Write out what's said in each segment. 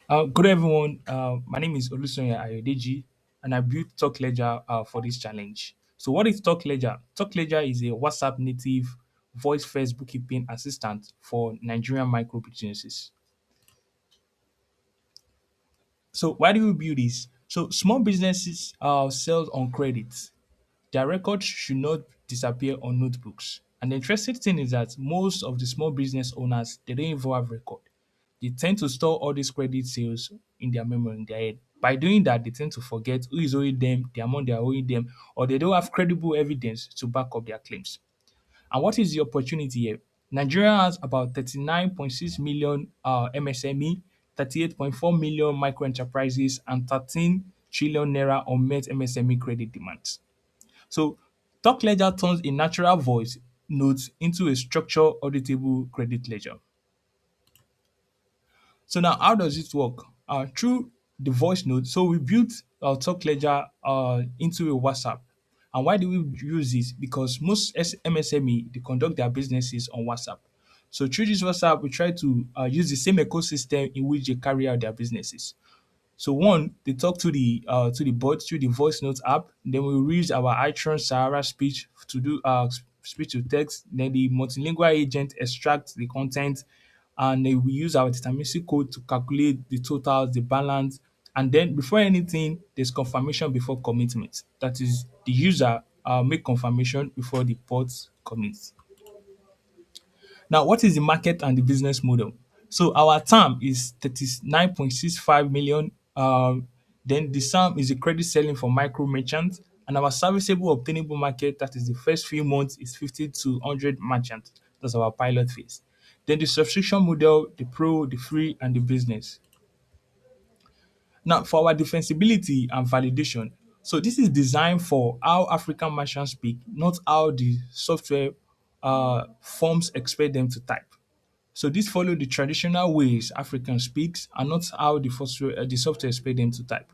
Good everyone. My name is Olusoya Ayodeji, and I built TalkLedger for this challenge. So, what is TalkLedger? TalkLedger is a WhatsApp native voice first bookkeeping assistant for Nigerian micro businesses. So, why do we build this? So, small businesses sell on credit. Their records should not disappear on notebooks. And the interesting thing is that most of the small business owners they don't even have record. They tend to store all these credit sales in their memory, in their head. By doing that, they tend to forget who is owing them, the amount they are owing them, or they don't have credible evidence to back up their claims. And what is the opportunity here? Nigeria has about 39.6 million MSME, 38.4 million micro enterprises, and 13 trillion naira unmet MSME credit demands. So Talk Ledger turns a natural voice note into a structured auditable credit ledger. So now how does it work? Through the voice note, so we built our Talk Ledger into a WhatsApp. And why do we use this? Because most MSME, they conduct their businesses on WhatsApp. So through this WhatsApp, we try to use the same ecosystem in which they carry out their businesses. So one, they talk to the bot through the voice notes app. Then we use our iTunes Sahara speech to do speech to text. Then the multilingual agent extracts the content, and then we use our deterministic code to calculate the totals, the balance, and then before anything, there's confirmation before commitment. That is, the user make confirmation before the bot commits. Now, what is the market and the business model? So our TAM is 39.65 million. Then the SAM is the credit selling for micro merchants, and our serviceable obtainable market, that is the first few months, is 50 to 100 merchants. That's our pilot phase. Then the subscription model, the pro, the free, and the business. Now, for our defensibility and validation, so this is designed for how African merchants speak, not how the software forms expect them to type. So this follow the traditional ways African speaks and not how the software expect them to type.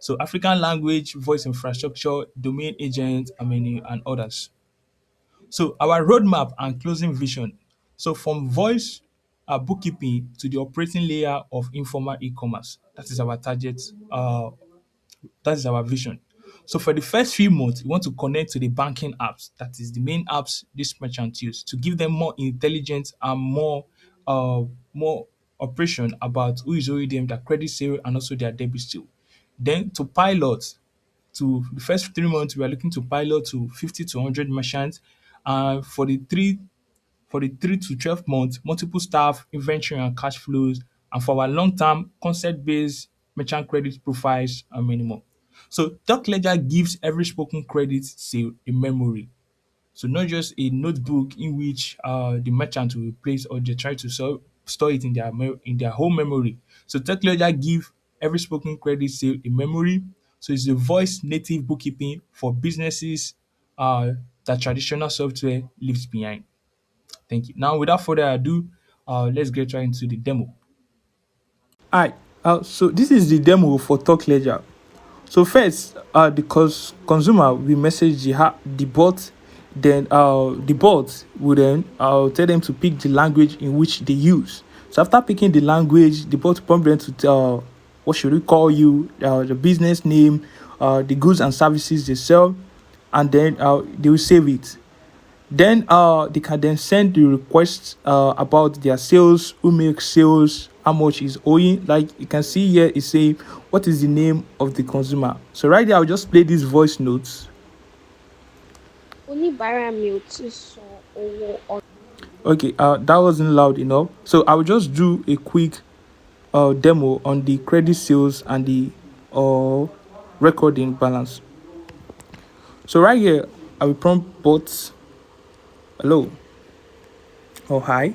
So African language, voice infrastructure, domain agents, and others. So our roadmap and closing vision. So from voice bookkeeping to the operating layer of informal e-commerce. That is our target. That is our vision. So for the first few months, we want to connect to the banking apps. That is the main apps this merchant use to give them more intelligence and uh more operation about who is owing them their credit sale and also their debit sale. Then to pilot to the first 3 months, we are looking to pilot to 50 to 100 merchants. And for the 3 to 12 months, multiple staff, inventory and cash flows, and for our long-term concept-based merchant credit profiles and many more. So Doc Ledger gives every spoken credit sale a memory. So not just a notebook in which the merchant will place or they try to store it in in their whole memory. So Doc Ledger give every spoken credit sale a memory. So it's a voice native bookkeeping for businesses that traditional software leaves behind. Thank you. Now, without further ado, let's get right into the demo. Alright, so this is the demo for Talk Ledger. So first, consumer will message the bot, then the bot will then tell them to pick the language in which they use. So after picking the language, the bot will prompt them to tell what should we call you, the business name, the goods and services they sell, and then they will save it. Then they can then send the request about their sales, who makes sales, how much is owing. Like you can see here, it say what is the name of the consumer. So right there, I'll just play these voice notes. oníbàárà mi ò tíì san owó ọjà. Okay, that wasn't loud enough. So I will just do a quick demo on the credit sales and the uh, recording balance. So right here, I will prompt bots hello or hi.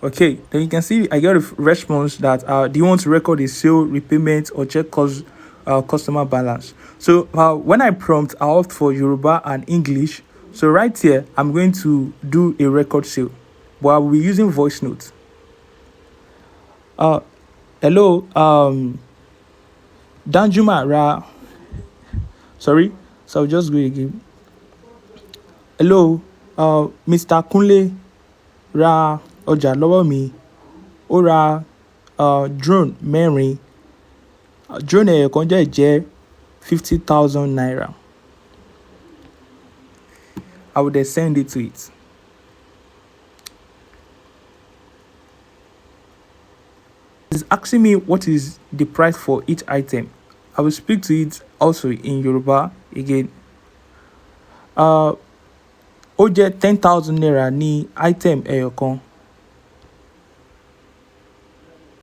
Okay, then you can see I got a response that do you want to record a sale, repayment, or check customer balance? So when I prompt, I opt for Yoruba and English. So right here, I'm going to do a record sale, but I will be using voice notes. Uh, hello, Danjuma Ra. Sorry, so I'll just go again. hello, Mr. Kunle ra ọjà lọ́wọ́ mi. Ó ra drone mẹ́rin. Drone ẹ̀yọ̀kan jẹ́ 50,000 naira. I will then send it to it. It's asking me what is the price for each item. I will speak to it also in Yoruba again. Ó jẹ́ 10,000 naira ní item ẹyọ̀kan.